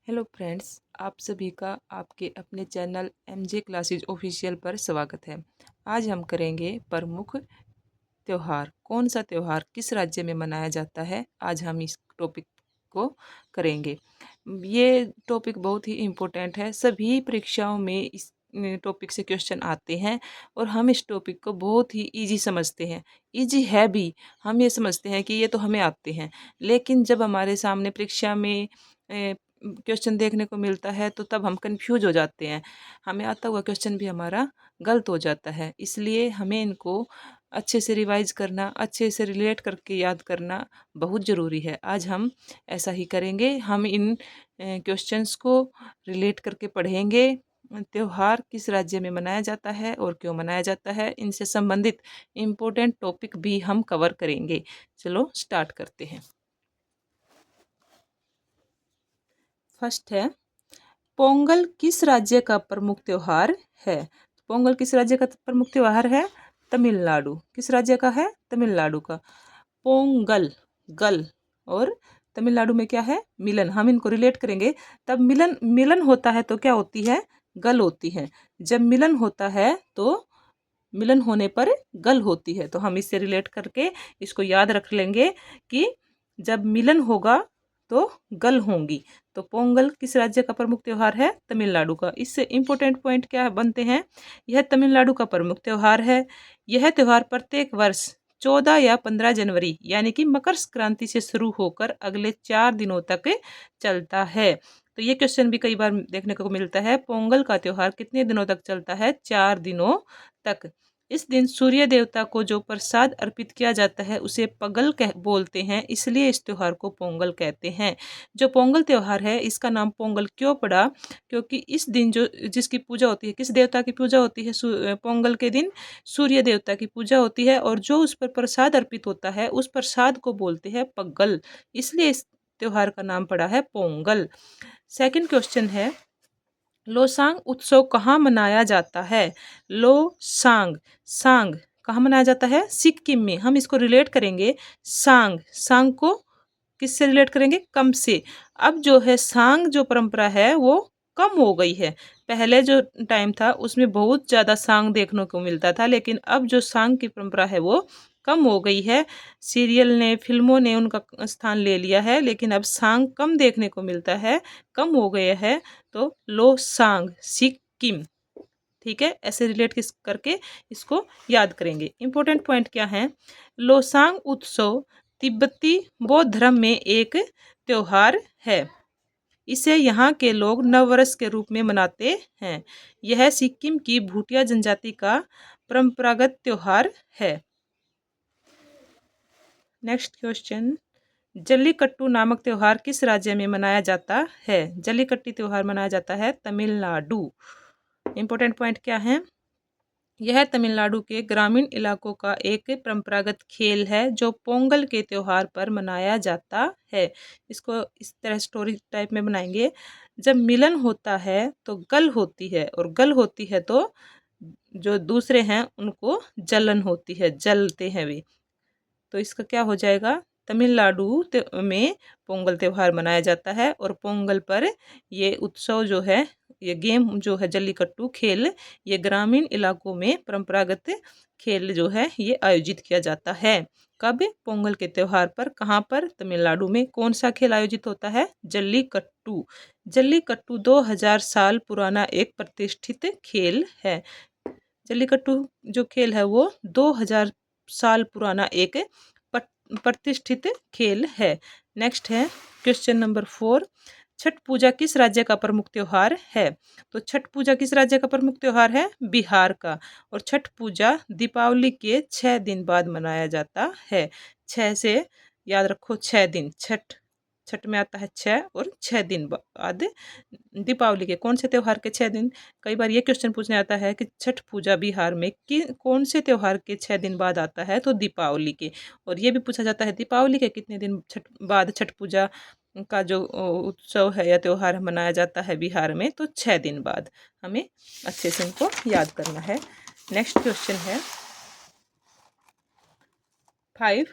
Hello friends, आप सभी का आपके अपने चैनल एमजे क्लासेज ऑफिशियल पर स्वागत है। आज हम करेंगे प्रमुख त्यौहार। कौन सा त्यौहार किस राज्य में मनाया जाता है, आज हम इस टॉपिक को करेंगे। ये टॉपिक बहुत ही इम्पोर्टेंट है, सभी परीक्षाओं में इस टॉपिक से क्वेश्चन आते हैं और हम इस टॉपिक को बहुत ही इजी समझते हैं। इजी है भी, हम ये समझते हैं कि ये तो हमें आते हैं, लेकिन जब हमारे सामने परीक्षा में क्वेश्चन देखने को मिलता है तो तब हम कंफ्यूज हो जाते हैं। हमें आता हुआ क्वेश्चन भी हमारा गलत हो जाता है, इसलिए हमें इनको अच्छे से रिवाइज करना, अच्छे से रिलेट करके याद करना बहुत ज़रूरी है। आज हम ऐसा ही करेंगे। हम इन क्वेश्चंस को रिलेट करके पढ़ेंगे। त्योहार किस राज्य में मनाया जाता है और क्यों मनाया जाता है, इनसे संबंधित इम्पोर्टेंट टॉपिक भी हम कवर करेंगे। चलो स्टार्ट करते हैं। फर्स्ट है, पोंगल किस राज्य का प्रमुख त्योहार है। पोंगल किस राज्य का प्रमुख त्योहार है? तमिलनाडु। किस राज्य का है? तमिलनाडु का। पोंगल, गल, और तमिलनाडु में क्या है? मिलन। हम इनको रिलेट करेंगे। तब मिलन मिलन होता है तो क्या होती है? गल होती है। जब मिलन होता है तो मिलन होने पर गल होती है। तो हम इससे रिलेट करके इसको याद रख लेंगे कि जब मिलन होगा तो गल होंगी। तो पोंगल किस राज्य का प्रमुख त्योहार है? तमिलनाडु का। इससे इंपॉर्टेंट पॉइंट क्या बनते हैं? यह तमिलनाडु का प्रमुख त्योहार है। यह त्योहार प्रत्येक वर्ष 14 या 15 जनवरी यानी कि मकर संक्रांति से शुरू होकर अगले 4 दिनों तक चलता है। तो ये क्वेश्चन भी कई बार देखने को मिलता है। पोंगल का त्योहार कितने दिनों तक चलता है? 4 दिनों तक। इस दिन सूर्य देवता को जो प्रसाद अर्पित किया जाता है उसे पगल कह बोलते हैं, इसलिए इस त्योहार को पोंगल कहते हैं। जो पोंगल त्योहार है इसका नाम पोंगल क्यों पड़ा? क्योंकि इस दिन जो जिसकी पूजा होती है, किस देवता की पूजा होती है? पोंगल के दिन सूर्य देवता की पूजा होती है और जो उस पर प्रसाद अर्पित होता है उस प्रसाद को बोलते हैं पगल, इसलिए इस त्योहार का नाम पड़ा है पोंगल। सेकंड क्वेश्चन है, लोसांग उत्सव कहाँ मनाया जाता है? लोसांग, सांग कहाँ मनाया जाता है? सिक्किम में। हम इसको रिलेट करेंगे सांग, सांग को किससे रिलेट करेंगे? कम से। अब जो है सांग जो परंपरा है वो कम हो गई है। पहले जो टाइम था उसमें बहुत ज़्यादा सांग देखने को मिलता था, लेकिन अब जो सांग की परंपरा है वो कम हो गई है। सीरियल ने, फिल्मों ने उनका स्थान ले लिया है, लेकिन अब सांग कम देखने को मिलता है, कम हो गया है। तो लोसांग, सिक्किम। ठीक है, ऐसे रिलेट किस करके इसको याद करेंगे। इंपॉर्टेंट पॉइंट क्या है? लोसांग उत्सव तिब्बती बौद्ध धर्म में एक त्योहार है। इसे यहाँ के लोग नववर्ष के रूप में मनाते हैं। यह सिक्किम की भूटिया जनजाति का परंपरागत त्योहार है। नेक्स्ट क्वेश्चन, जल्लीकट्टू नामक त्योहार किस राज्य में मनाया जाता है? जल्लीकट्टी त्योहार मनाया जाता है तमिलनाडु। इंपॉर्टेंट पॉइंट क्या है? यह तमिलनाडु के ग्रामीण इलाकों का एक परंपरागत खेल है जो पोंगल के त्योहार पर मनाया जाता है। इसको इस तरह स्टोरी टाइप में बनाएंगे। जब मिलन होता है तो गल होती है, और गल होती है तो जो दूसरे हैं उनको जलन होती है, जलते हैं वे। तो इसका क्या हो जाएगा? तमिलनाडु में पोंगल त्योहार मनाया जाता है और पोंगल पर ये उत्सव जो है, ये गेम जो है जल्लीकट्टू खेल, ये ग्रामीण इलाकों में परंपरागत खेल जो है ये आयोजित किया जाता है। कब? पोंगल के त्योहार पर। कहाँ पर? तमिलनाडु में। कौन सा खेल आयोजित होता है? जल्लीकट्टू। जल्लीकट्टू 2000 साल पुराना एक प्रतिष्ठित खेल है। जल्लीकट्टू जो खेल है वो 2000 साल पुराना एक प्रतिष्ठित खेल है। नेक्स्ट है क्वेश्चन नंबर 4, छठ पूजा किस राज्य का प्रमुख त्योहार है? तो छठ पूजा किस राज्य का प्रमुख त्योहार है? बिहार का। और छठ पूजा दीपावली के 6 दिन बाद मनाया जाता है। 6 से याद रखो, 6 दिन। छठ, छठ में आता है 6 और 6 दिन बाद दीपावली के। कौन से त्योहार के 6 दिन? कई बार ये क्वेश्चन पूछने आता है कि छठ पूजा बिहार में कि कौन से त्योहार के 6 दिन बाद आता है? तो दीपावली के। और ये भी पूछा जाता है दीपावली के कितने दिन छठ बाद छठ पूजा का जो उत्सव है या त्योहार मनाया जाता है बिहार में? तो 6 दिन बाद। हमें अच्छे से इनको याद करना है। नेक्स्ट क्वेश्चन है 5,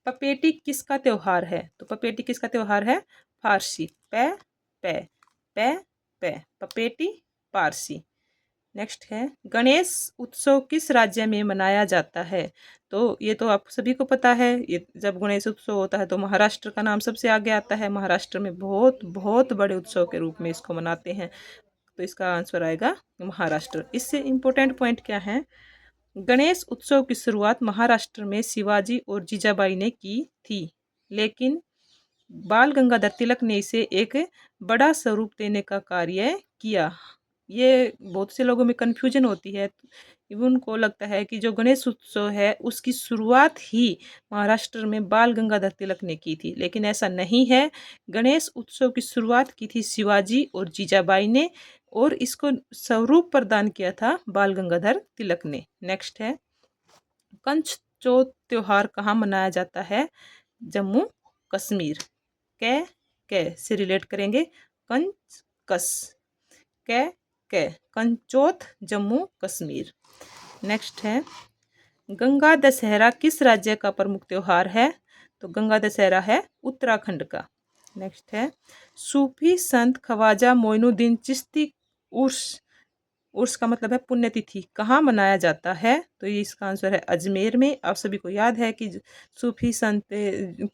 पपेटी किसका त्योहार है? तो पपेटी किसका त्योहार है? फारसी, पै पै पै पै, पपेटी पारसी। नेक्स्ट है गणेश उत्सव किस राज्य में मनाया जाता है? तो ये तो आप सभी को पता है, ये जब गणेश उत्सव होता है तो महाराष्ट्र का नाम सबसे आगे आता है। महाराष्ट्र में बहुत बहुत बड़े उत्सव के रूप में इसको मनाते हैं, तो इसका आंसर आएगा महाराष्ट्र। इससे इम्पोर्टेंट पॉइंट क्या है, गणेश उत्सव की शुरुआत महाराष्ट्र में शिवाजी और जीजाबाई ने की थी, लेकिन बाल गंगाधर तिलक ने इसे एक बड़ा स्वरूप देने का कार्य किया। ये बहुत से लोगों में कन्फ्यूजन होती है, उनको लगता है कि जो गणेश उत्सव है उसकी शुरुआत ही महाराष्ट्र में बाल गंगाधर तिलक ने की थी, लेकिन ऐसा नहीं है। गणेश उत्सव की शुरुआत की थी शिवाजी और जीजाबाई ने, और इसको स्वरूप प्रदान किया था बाल गंगाधर तिलक ने। नेक्स्ट है कंच चौथ त्योहार कहाँ मनाया जाता है? जम्मू कश्मीर। कै से रिलेट करेंगे, कंच कस, कै कंचौथ जम्मू कश्मीर। नेक्स्ट है गंगा दशहरा किस राज्य का प्रमुख त्योहार है? तो गंगा दशहरा है उत्तराखंड का। नेक्स्ट है सूफी संत ख्वाजा मोइनुद्दीन चिश्ती उर्स, उर्स का मतलब है पुण्यतिथि, कहाँ मनाया जाता है? तो ये इसका आंसर है अजमेर में। आप सभी को याद है कि सूफी संत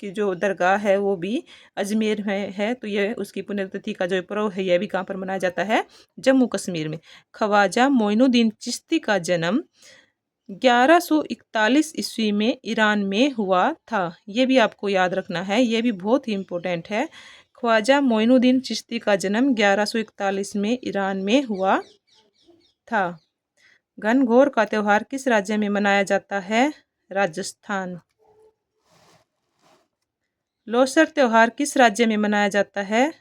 की जो दरगाह है वो भी अजमेर में है, तो ये उसकी पुण्यतिथि का जो पर्व है यह भी कहाँ पर मनाया जाता है? जम्मू कश्मीर में। ख्वाजा मोइनुद्दीन चिश्ती का जन्म 1141 ईस्वी में ईरान में हुआ था। ये भी आपको याद रखना है, ये भी बहुत ही इम्पोर्टेंट है। ख्वाजा मोइनुद्दीन चिश्ती का जन्म 1141 में ईरान में हुआ था। घनघोर का त्योहार किस राज्य में मनाया जाता है? राजस्थान। लोसर त्योहार किस राज्य में मनाया जाता है?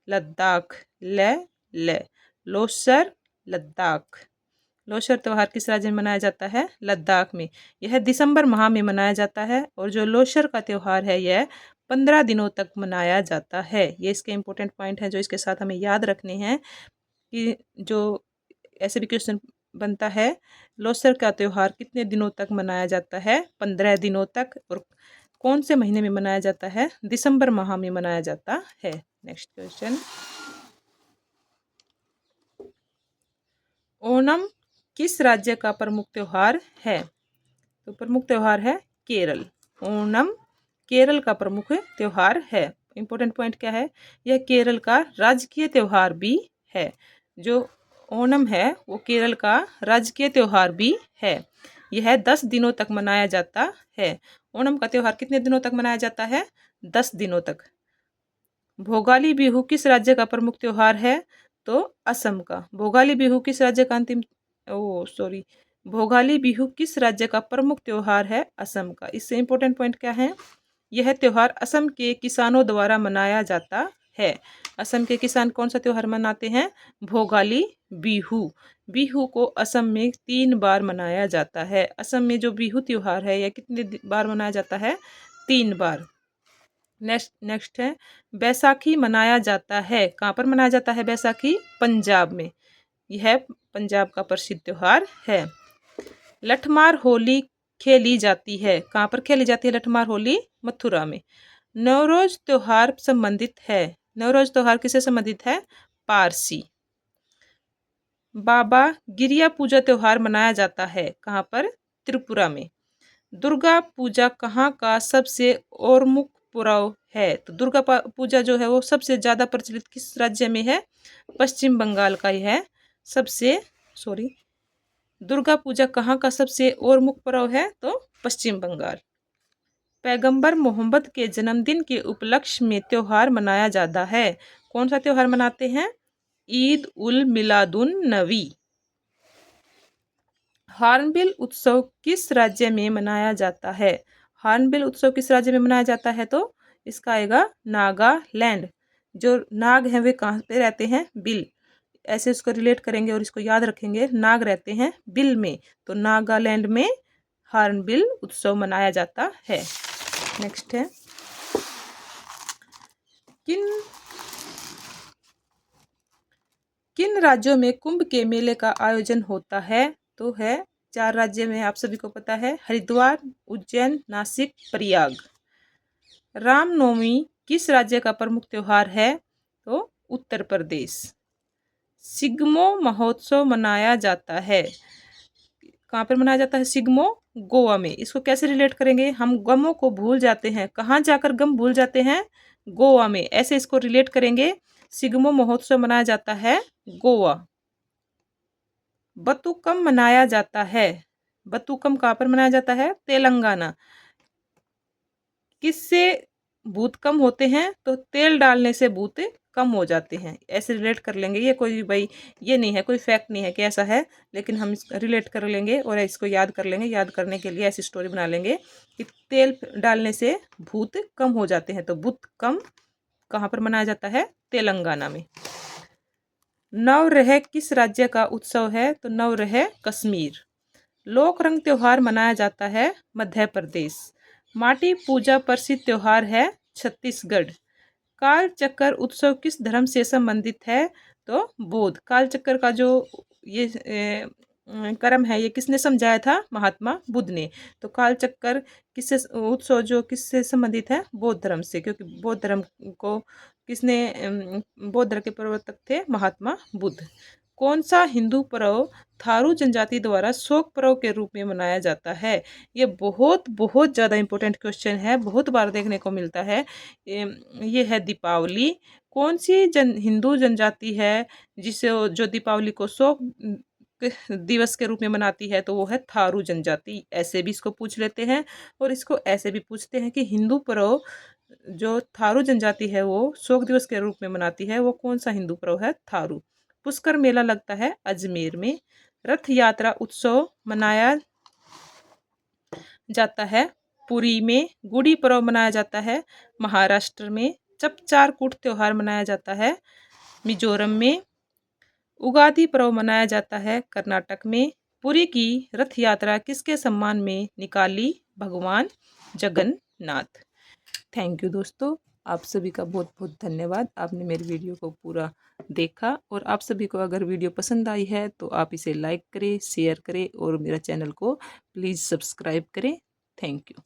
लद्दाख। ले लोसर लद्दाख। लोसर त्योहार किस राज्य में मनाया जाता है? लद्दाख में। यह दिसंबर माह में मनाया जाता है, और जो लोसर का त्योहार है यह 15 दिनों तक मनाया जाता है। ये इसके इम्पोर्टेंट पॉइंट हैं जो इसके साथ हमें याद रखने हैं, कि जो ऐसे भी क्वेश्चन बनता है, लोसर का त्यौहार कितने दिनों तक मनाया जाता है? 15 दिनों तक। और कौन से महीने में मनाया जाता है? दिसंबर माह में मनाया जाता है। नेक्स्ट क्वेश्चन, ओणम किस राज्य का प्रमुख त्योहार है? तो प्रमुख त्योहार है केरल। ओणम केरल का प्रमुख त्योहार है। इंपॉर्टेंट पॉइंट क्या है, यह केरल का राजकीय त्योहार भी है। जो ओणम है वो केरल का राजकीय त्योहार भी है। यह 10 दिनों तक मनाया जाता है। ओणम का त्योहार कितने दिनों तक मनाया जाता है? 10 दिनों तक। भोगाली बिहू किस राज्य का प्रमुख त्योहार है? तो असम का। भोगाली बिहू किस राज्य का भोगाली बिहू किस राज्य का प्रमुख त्योहार है? असम का। इससे इंपॉर्टेंट पॉइंट क्या है, यह त्योहार असम के किसानों द्वारा मनाया जाता है। असम के किसान कौन सा त्योहार मनाते हैं? भोगाली बिहू। बिहू को असम में 3 बार मनाया जाता है। असम में जो बिहू त्योहार है यह कितने बार मनाया जाता है? 3 बार। नेक्स्ट है बैसाखी मनाया जाता है, कहाँ पर मनाया जाता है बैसाखी? पंजाब में। यह पंजाब का प्रसिद्ध त्योहार है। लठमार होली खेली जाती है, कहाँ पर खेली जाती है लठमार होली? मथुरा में। नवरोज त्योहार संबंधित है, नवरोज त्योहार किससे संबंधित है? पारसी। बाबा गिरिया पूजा त्योहार मनाया जाता है, कहाँ पर? त्रिपुरा में। दुर्गा पूजा कहाँ का सबसे और पर्व है? तो दुर्गा पूजा जो है वो सबसे ज़्यादा प्रचलित किस राज्य में है? पश्चिम बंगाल का ही है सबसे। दुर्गा पूजा कहाँ का सबसे और मुख्य पर्व है? तो पश्चिम बंगाल। पैगंबर मोहम्मद के जन्मदिन के उपलक्ष्य में त्योहार मनाया जाता है, कौन सा त्योहार मनाते हैं? ईद उल मिलादुन नबी। हॉर्नबिल उत्सव किस राज्य में मनाया जाता है? हॉर्नबिल उत्सव किस राज्य में मनाया जाता है? तो इसका आएगा नागालैंड। जो नाग हैं वे कहाँ पे रहते हैं? बिल। ऐसे इसको रिलेट करेंगे और इसको याद रखेंगे, नाग रहते हैं बिल में, तो नागालैंड में हॉर्नबिल उत्सव मनाया जाता है। नेक्स्ट है किन राज्यों में कुंभ के मेले का आयोजन होता है? तो है 4 राज्य में, आप सभी को पता है, हरिद्वार, उज्जैन, नासिक, प्रयाग। रामनवमी किस राज्य का प्रमुख त्योहार है? तो उत्तर प्रदेश। सिग्मो महोत्सव मनाया जाता है, कहाँ पर मनाया जाता है सिग्मो? गोवा में। इसको कैसे रिलेट करेंगे? हम गमों को भूल जाते हैं, कहाँ जाकर गम भूल जाते हैं? गोवा में। ऐसे इसको रिलेट करेंगे, सिग्मो महोत्सव मनाया जाता है गोवा। बतुकम मनाया जाता है, बतुकम कहाँ पर मनाया जाता है? तेलंगाना। किससे भूत कम होते हैं? तो तेल डालने से भूत कम हो जाते हैं। ऐसे रिलेट कर लेंगे, ये कोई भाई ये नहीं है, कोई फैक्ट नहीं है कि ऐसा है, लेकिन हम इसको रिलेट कर लेंगे और इसको याद कर लेंगे। याद करने के लिए ऐसी स्टोरी बना लेंगे कि तेल डालने से भूत कम हो जाते हैं। तो भूत कम कहाँ पर मनाया जाता है? तेलंगाना में। नवरेह किस राज्य का उत्सव है? तो नवरेह कश्मीर। लोक रंग त्योहार मनाया जाता है मध्य प्रदेश। माटी पूजा प्रसिद्ध त्योहार है छत्तीसगढ़। काल चक्कर उत्सव किस धर्म से संबंधित है? तो बौद्ध। काल चक्कर का जो ये कर्म है, ये किसने समझाया था? महात्मा बुद्ध ने। तो काल चक्कर किससे उत्सव जो किससे संबंधित है? बौद्ध धर्म से, क्योंकि बौद्ध धर्म को किसने बौद्ध धर्म के प्रवर्तक थे? महात्मा बुद्ध। कौन सा हिंदू पर्व थारू जनजाति द्वारा शोक पर्व के रूप में मनाया जाता है? ये बहुत बहुत ज़्यादा इंपॉर्टेंट क्वेश्चन है, बहुत बार देखने को मिलता है। ये है दीपावली। कौन सी हिंदू जनजाति है जिसे जो दीपावली को शोक दिवस के रूप में मनाती है? तो वो है थारू जनजाति। ऐसे भी इसको पूछ लेते हैं और इसको ऐसे भी पूछते हैं कि हिंदू पर्व जो थारू जनजाति है वो शोक दिवस के रूप में मनाती है, वो कौन सा हिंदू पर्व है? थारू। पुष्कर मेला लगता है अजमेर में। रथ यात्रा उत्सव मनाया जाता है पुरी में। गुड़ी पर्व मनाया जाता है महाराष्ट्र में। चपचारकूट त्योहार मनाया जाता है मिजोरम में। उगादी पर्व मनाया जाता है कर्नाटक में। पुरी की रथ यात्रा किसके सम्मान में निकाली? भगवान जगन्नाथ। थैंक यू दोस्तों, आप सभी का बहुत बहुत धन्यवाद। आपने मेरी वीडियो को पूरा देखा, और आप सभी को अगर वीडियो पसंद आई है तो आप इसे लाइक करें, शेयर करें और मेरा चैनल को प्लीज़ सब्सक्राइब करें। Thank you.